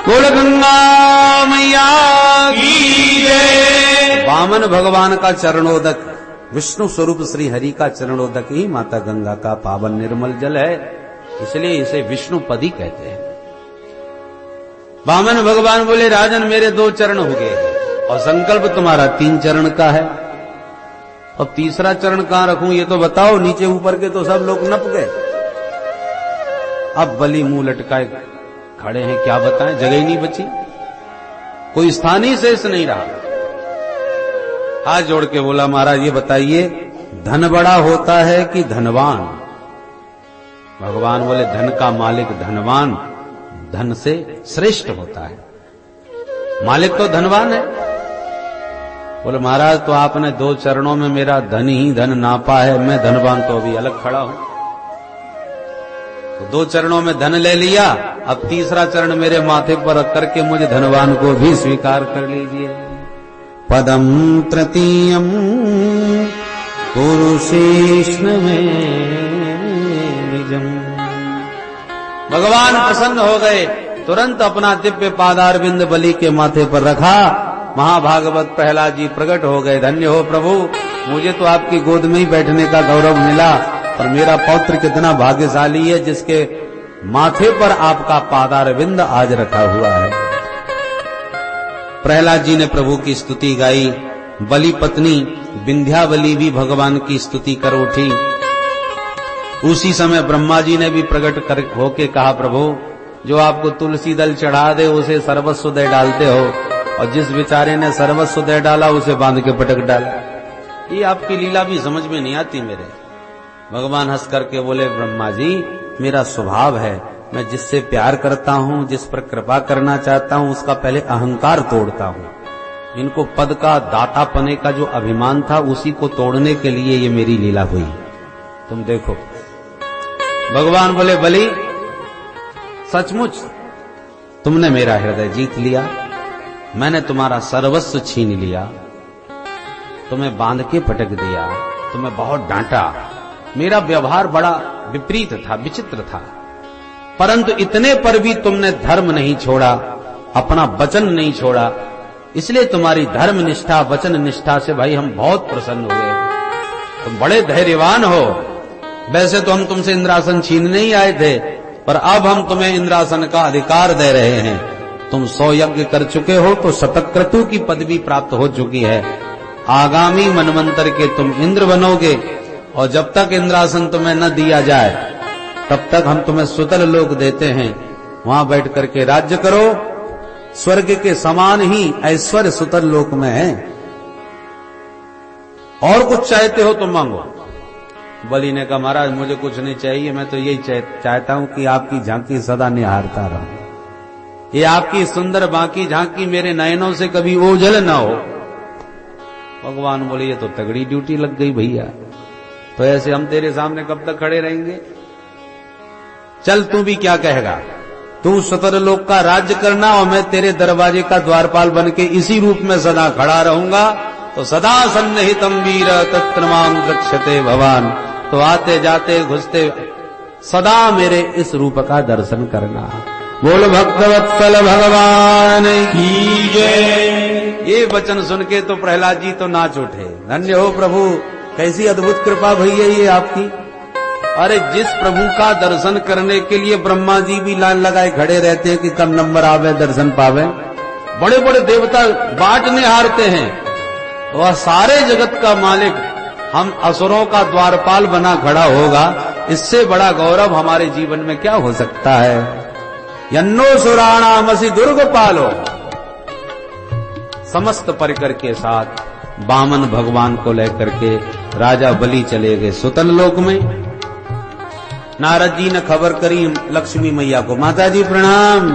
बोल गंगा मैया की जय। वामन भगवान का चरणोदक, विष्णु स्वरूप श्री हरि का चरणोदक ही माता गंगा का पावन निर्मल जल है, इसलिए इसे विष्णुपदी कहते हैं। वामन भगवान बोले राजन मेरे 2 चरण हो गए और संकल्प तुम्हारा 3 चरण का है, अब तीसरा चरण कहां रखूं ये तो बताओ, नीचे ऊपर के तो सब लोग नप गए। अब बलि मुंह लटकाए खड़े हैं, क्या बताएं, जगह ही नहीं बची, कोई स्थान ही शेष नहीं रहा। हाथ जोड़ के बोला महाराज ये बताइए धन बड़ा होता है कि धनवान? भगवान बोले धन का मालिक धनवान धन से श्रेष्ठ होता है, मालिक तो धनवान है। बोले महाराज तो आपने 2 चरणों में मेरा धन ही धन नापा है, मैं धनवान तो अभी अलग खड़ा हूं। तो 2 चरणों में धन ले लिया, अब तीसरा चरण मेरे माथे पर रख करके मुझे धनवान को भी स्वीकार कर लीजिए। पदम तृतीयम पुरुषेष्ण में निजम। भगवान प्रसन्न हो गए, तुरंत अपना दिव्य पादारविंद बलि के माथे पर रखा। महाभागवत प्रहलाद जी प्रकट हो गए, धन्य हो प्रभु, मुझे तो आपकी गोद में ही बैठने का गौरव मिला, और मेरा पौत्र कितना भाग्यशाली है जिसके माथे पर आपका पादारविंद आज रखा हुआ है। प्रहलाद जी ने प्रभु की स्तुति गाई, बलि पत्नी विंध्यावली भी भगवान की स्तुति कर उठी। उसी समय ब्रह्मा जी ने भी प्रकट होके कहा प्रभु जो आपको तुलसी दल चढ़ा दे उसे सर्वस्व दे डालते हो, और जिस बेचारे ने सर्वस्व दे डाला उसे बांध के पटक डाला। ये आपकी लीला भी समझ में नहीं आती मेरे। भगवान हंस करके बोले ब्रह्मा जी मेरा स्वभाव है, मैं जिससे प्यार करता हूं, जिस पर कृपा करना चाहता हूं, उसका पहले अहंकार तोड़ता हूं। इनको पद का दाता पने का जो अभिमान था उसी को तोड़ने के लिए ये मेरी लीला हुई। तुम देखो भगवान बोले बलि सचमुच तुमने मेरा हृदय जीत लिया, मैंने तुम्हारा सर्वस्व छीन लिया, तुम्हें बांध के पटक दिया, तुम्हें बहुत डांटा, मेरा व्यवहार बड़ा विपरीत था, विचित्र था, परंतु इतने पर भी तुमने धर्म नहीं छोड़ा, अपना वचन नहीं छोड़ा, इसलिए तुम्हारी धर्म निष्ठा वचन निष्ठा से भाई हम बहुत प्रसन्न हुए। तुम बड़े धैर्यवान हो। वैसे तो हम तुमसे इंद्रासन छीनने ही आए थे, पर अब हम तुम्हें इंद्रासन का अधिकार दे रहे हैं। तुम 100 यज्ञ कर चुके हो तो शतक्रतु की पदवी प्राप्त हो चुकी है। आगामी मनवंतर के तुम इंद्र बनोगे, और जब तक इंद्रासन तुम्हें न दिया जाए तब तक हम तुम्हें सुतल लोक देते हैं, वहां बैठ करके राज्य करो। स्वर्ग के समान ही ऐश्वर्य सुतल लोक में है। और कुछ चाहते हो तो मांगो। बलि ने कहा महाराज मुझे कुछ नहीं चाहिए, मैं तो यही चाहता हूं कि आपकी झांकी सदा निहारता रहूं, ये आपकी सुंदर बाकी झांकी मेरे नयनों से कभी ओझल ना हो। भगवान बोले ये तो तगड़ी ड्यूटी लग गई भैया, तो ऐसे हम तेरे सामने कब तक खड़े रहेंगे? चल तू भी क्या कहेगा, तू सुतर लोक का राज्य करना और मैं तेरे दरवाजे का द्वारपाल बन के इसी रूप में सदा खड़ा रहूंगा। तो सदा सन्निहितम वीर तत्र मां रक्षते भवान, तो आते जाते घुसते सदा मेरे इस रूप का दर्शन करना। बोल भक्तवत्सल भगवान की जय। ये वचन सुन के तो प्रहलाद जी तो नाच उठे, धन्य हो प्रभु, कैसी अद्भुत कृपा भैया ये आपकी। अरे जिस प्रभु का दर्शन करने के लिए ब्रह्मा जी भी लाइन लगाए खड़े रहते हैं कि कब नंबर आवे दर्शन पावे, बड़े बड़े देवता बाट निहारते हैं, वह सारे जगत का मालिक हम असुरों का द्वारपाल बना खड़ा होगा, इससे बड़ा गौरव हमारे जीवन में क्या हो सकता है। यन्नो सुराणामसि दुर्ग पालो। समस्त परिकर के साथ वामन भगवान को लेकर के राजा बलि चले गए सुतल लोक में। नारद जी ने खबर करी लक्ष्मी मैया को, माता जी प्रणाम।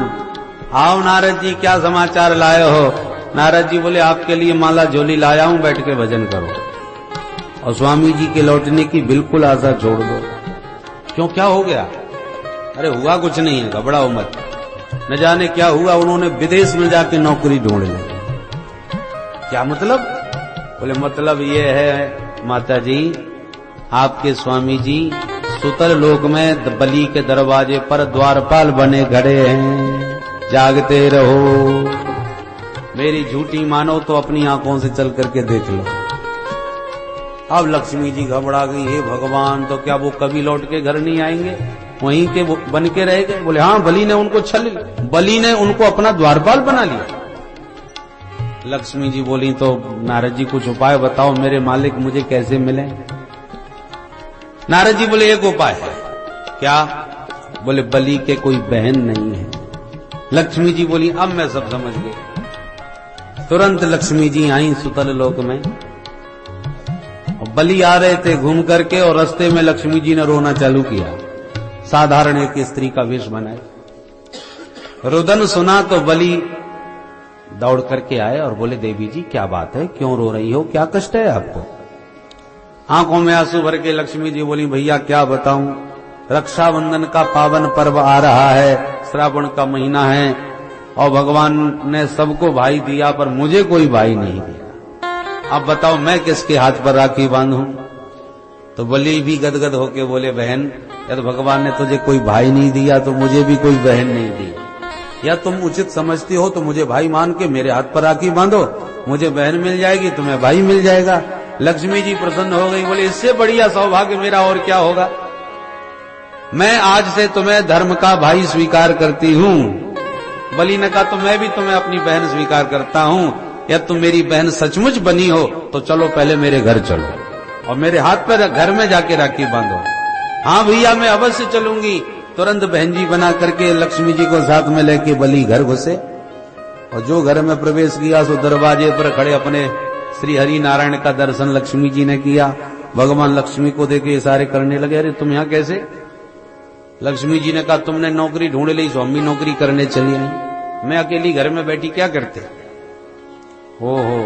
आओ नारद जी क्या समाचार लाए हो? नारद जी बोले आपके लिए माला झोली लाया हूं, बैठ के भजन करो। और स्वामी जी के लौटने की बिल्कुल आशा छोड़ दो। क्यों, क्या हो गया? अरे हुआ कुछ नहीं है, घबराओ मत। न जाने क्या हुआ, उन्होंने विदेश में जाके नौकरी ढूंढ ली। क्या मतलब? बोले मतलब ये है माता जी, आपके स्वामी जी सुतल लोक में बलि के दरवाजे पर द्वारपाल बने खड़े हैं। जागते रहो। मेरी झूठी मानो तो अपनी आंखों से चल करके देख लो। अब लक्ष्मी जी घबरा गई, हे भगवान, तो क्या वो कभी लौट के घर नहीं आएंगे, वहीं के वो बन के रह गए? बोले हाँ, बलि ने उनको अपना द्वारपाल बना लिया। लक्ष्मी जी बोली, तो नारद जी कुछ उपाय बताओ, मेरे मालिक मुझे कैसे मिले? नारद जी बोले एक उपाय है। क्या? बोले बलि के कोई बहन नहीं है। लक्ष्मी जी बोली, अब मैं सब समझ गई। तुरंत लक्ष्मी जी आई सुतल लोक में। बलि आ रहे थे घूम करके, और रास्ते में लक्ष्मी जी ने रोना चालू किया। साधारण एक स्त्री का वेश बनाए। रुदन सुना तो बलि दौड़ करके आए और बोले, देवी जी क्या बात है, क्यों रो रही हो, क्या कष्ट है आपको? आंखों में आंसू भर के लक्ष्मी जी बोली, भैया क्या बताऊं, रक्षाबंधन का पावन पर्व आ रहा है, श्रावण का महीना है, और भगवान ने सबको भाई दिया पर मुझे कोई भाई नहीं दिया। अब बताओ मैं किसके हाथ पर राखी बांधूं? तो बलि भी गदगद होके बोले, बहन यदि भगवान ने तुझे कोई भाई नहीं दिया तो मुझे भी कोई बहन नहीं दी, या तुम उचित समझती हो तो मुझे भाई मान के मेरे हाथ पर राखी बांधो, मुझे बहन मिल जाएगी, तुम्हें भाई मिल जाएगा। लक्ष्मी जी प्रसन्न हो गई, बोले इससे बढ़िया सौभाग्य मेरा और क्या होगा। मैं आज से तुम्हें धर्म का भाई स्वीकार करती हूं। बलि ने कहा, तो मैं भी तुम्हें अपनी बहन स्वीकार करता हूं, या तुम मेरी बहन सचमुच बनी हो तो चलो पहले मेरे घर चलो और मेरे हाथ पर घर में जाके राखी बांधो। हाँ भैया मैं अवश्य चलूंगी। तुरंत बहन जी बना करके लक्ष्मी जी को साथ में लेके बलि घर घुसे, और जो घर में प्रवेश किया सो दरवाजे पर खड़े अपने श्री हरि नारायण का दर्शन लक्ष्मी जी ने किया। भगवान लक्ष्मी को देखे इशारे करने लगे, अरे तुम यहाँ कैसे? लक्ष्मी जी ने कहा, तुमने नौकरी ढूंढ ली सो हम भी नौकरी करने चली आई, मैं अकेली घर में बैठी क्या करते? ओहो।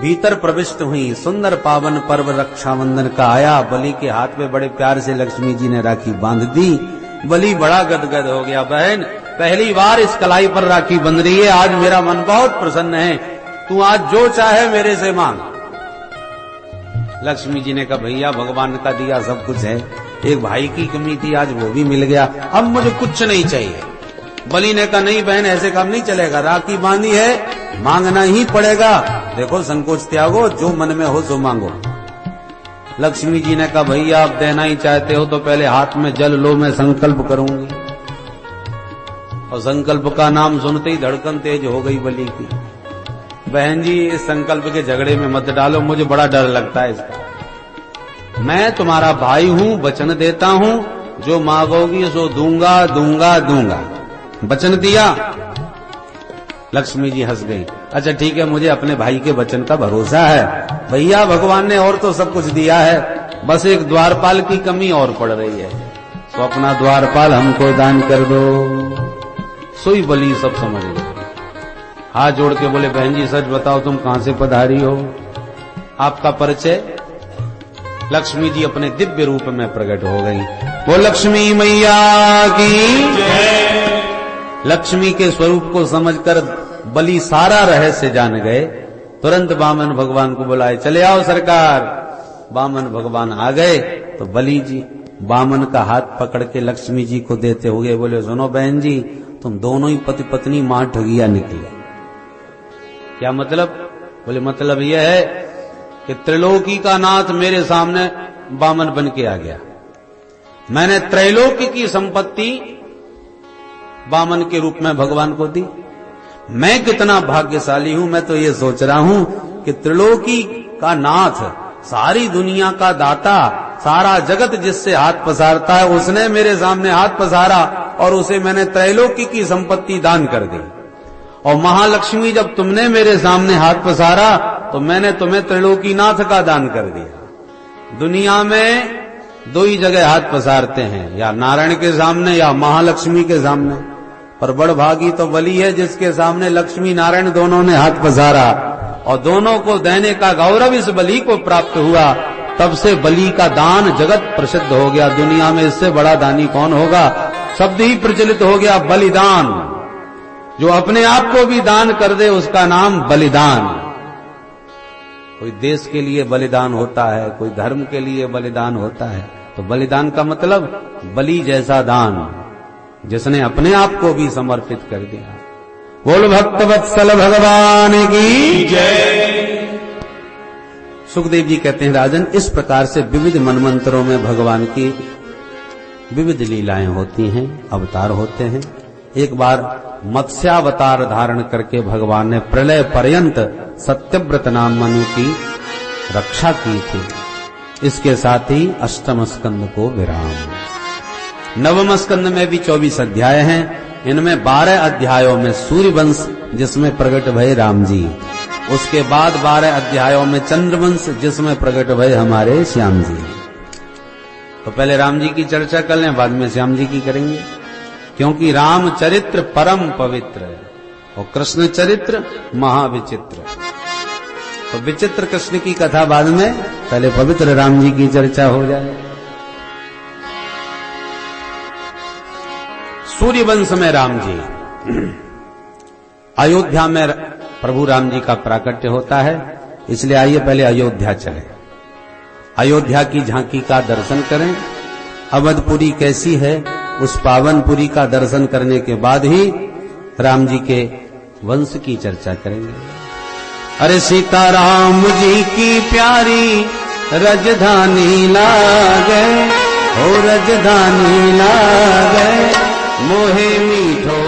भीतर प्रविष्ट हुई, सुंदर पावन पर्व रक्षाबंधन का आया। बलि के हाथ में बड़े प्यार से लक्ष्मी जी ने राखी बांध दी। बलि बड़ा गदगद हो गया, बहन पहली बार इस कलाई पर राखी बंध रही है, आज मेरा मन बहुत प्रसन्न है, तू आज जो चाहे मेरे से मांग। लक्ष्मी जी ने कहा, भैया भगवान का दिया सब कुछ है, एक भाई की कमी थी आज वो भी मिल गया, अब मुझे कुछ नहीं चाहिए। बलि ने कहा, नहीं बहन ऐसे काम नहीं चलेगा, राखी बांधी है मांगना ही पड़ेगा, देखो संकोच त्यागो, जो मन में हो सो मांगो। लक्ष्मी जी ने कहा, भैया आप देना ही चाहते हो तो पहले हाथ में जल लो, मैं संकल्प करूंगी। और संकल्प का नाम सुनते ही धड़कन तेज हो गई बलि की। बहन जी इस संकल्प के झगड़े में मत डालो, मुझे बड़ा डर लगता है इसका। मैं तुम्हारा भाई हूं, वचन देता हूं, जो मांगोगी सो दूंगा दूंगा दूंगा। वचन दिया। लक्ष्मी जी हंस गई, अच्छा ठीक है, मुझे अपने भाई के वचन का भरोसा है। भैया भगवान ने और तो सब कुछ दिया है, बस एक द्वारपाल की कमी और पड़ रही है, तो अपना द्वारपाल हमको दान कर दो। सोई बलि सब समझ गए, हाथ जोड़ के बोले, बहन जी सच बताओ तुम कहां से पधारी हो, आपका परिचय? लक्ष्मी जी अपने दिव्य रूप में प्रकट हो गई। वो लक्ष्मी मैया की। लक्ष्मी के स्वरूप को समझकर बलि सारा रहस्य जान गए। तुरंत वामन भगवान को बुलाए, चले आओ सरकार। वामन भगवान आ गए तो बलि जी वामन का हाथ पकड़ के लक्ष्मी जी को देते हुए बोले, सुनो बहन जी, तुम दोनों ही पति पत्नी मां ठगिया निकले। क्या मतलब? बोले मतलब यह है कि त्रिलोकी का नाथ मेरे सामने वामन बन के आ गया, मैंने त्रैलोकी की संपत्ति वामन के रूप में भगवान को दी। मैं कितना भाग्यशाली हूं, मैं तो ये सोच रहा हूं कि त्रिलोकी का नाथ, सारी दुनिया का दाता, सारा जगत जिससे हाथ पसारता है, उसने मेरे सामने हाथ पसारा और उसे मैंने त्रैलोकी की संपत्ति दान कर दी। और महालक्ष्मी जब तुमने मेरे सामने हाथ पसारा तो मैंने तुम्हें त्रिलोकी नाथ का दान कर दिया। दुनिया में दो ही जगह हाथ पसारते हैं, या नारायण के सामने या महालक्ष्मी के सामने, पर बड़ भागी तो बलि है जिसके सामने लक्ष्मी नारायण दोनों ने हाथ पसारा, और दोनों को देने का गौरव इस बलि को प्राप्त हुआ। तब से बलि का दान जगत प्रसिद्ध हो गया, दुनिया में इससे बड़ा दानी कौन होगा, शब्द ही प्रचलित हो गया बलिदान। जो अपने आप को भी दान कर दे उसका नाम बलिदान। कोई देश के लिए बलिदान होता है, कोई धर्म के लिए बलिदान होता है, तो बलिदान का मतलब बलि जैसा दान। जिसने अपने आप को भी समर्पित कर दिया। बोल भक्तवत्सल भगवान की जय। सुखदेव जी कहते हैं राजन, इस प्रकार से विविध मनमंत्रों में भगवान की विविध लीलाएं होती हैं, अवतार होते हैं। एक बार मत्स्यावतार धारण करके भगवान ने प्रलय पर्यंत सत्यव्रत नाम मनु की रक्षा की थी। इसके साथ ही अष्टम स्कंद को विराम। नवम स्कंद में भी 24 अध्याय हैं। इनमें 12 अध्यायों में सूर्यवंश जिसमें प्रकट भय राम जी, उसके बाद 12 अध्यायों में चंद्रवंश जिसमें प्रकट भय हमारे श्याम जी। तो पहले राम जी की चर्चा कर लें, बाद में श्याम जी की करेंगे, क्योंकि राम चरित्र परम पवित्र है और कृष्ण चरित्र महाविचित्र। तो विचित्र कृष्ण की कथा बाद में, पहले पवित्र राम जी की चर्चा हो जाए। सूर्यवंश में राम जी, अयोध्या में प्रभु राम जी का प्राकट्य होता है, इसलिए आइए पहले अयोध्या चले, अयोध्या की झांकी का दर्शन करें। अवधपुरी कैसी है, उस पावनपुरी का दर्शन करने के बाद ही राम जी के वंश की चर्चा करेंगे। अरे सीताराम जी की प्यारी रजधानी लागे, ओ रजधानी लागे, मोहे मीठो